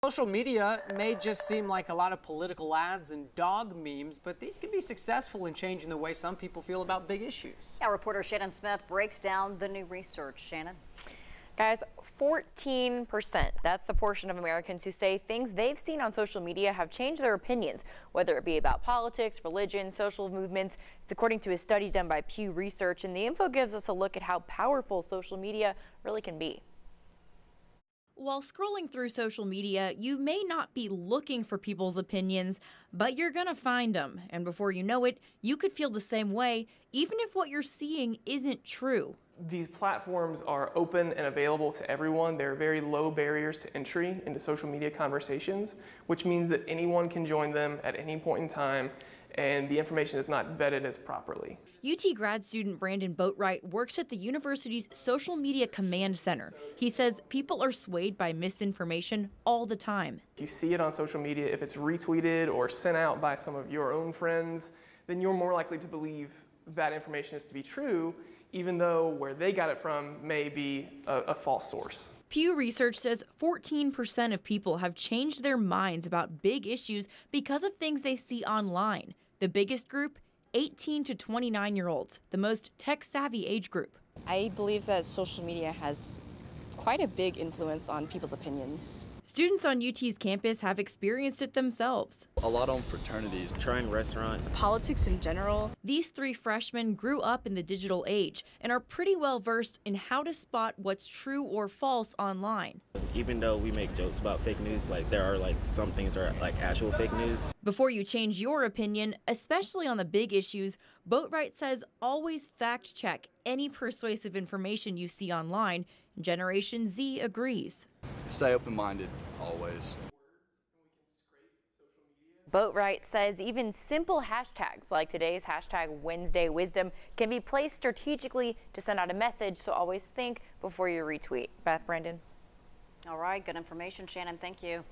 Social media may just seem like a lot of political ads and dog memes, but these can be successful in changing the way some people feel about big issues. Yeah, reporter Shannon Smith breaks down the new research. Shannon. Guys, 14%. That's the portion of Americans who say things they've seen on social media have changed their opinions, whether it be about politics, religion, social movements. It's according to a study done by Pew Research, and the info gives us a look at how powerful social media really can be. While scrolling through social media, you may not be looking for people's opinions, but you're gonna find them. And before you know it, you could feel the same way, even if what you're seeing isn't true. These platforms are open and available to everyone. There are very low barriers to entry into social media conversations, which means that anyone can join them at any point in time, and the information is not vetted as properly. UT grad student Brandon Boatwright works at the university's Social Media Command Center. He says people are swayed by misinformation all the time. If you see it on social media, if it's retweeted or sent out by some of your own friends, then you're more likely to believe that information is to be true, even though where they got it from may be a false source. Pew Research says 14% of people have changed their minds about big issues because of things they see online. The biggest group, 18 to 29-year-olds, the most tech-savvy age group. I believe that social media has quite a big influence on people's opinions. Students on UT's campus have experienced it themselves. A lot on fraternities, trying restaurants, Politics in general. These three freshmen grew up in the digital age and are pretty well versed in how to spot what's true or false online. even though we make jokes about fake news, like there are like some things are like actual fake news. Before you change your opinion, especially on the big issues, Boatwright says always fact check any persuasive information you see online. Generation Z agrees. Stay open-minded, always. Boatwright says even simple hashtags like today's hashtag Wednesday Wisdom can be placed strategically to send out a message, so always think before you retweet. Beth, Brandon. All right, good information, Shannon. Thank you.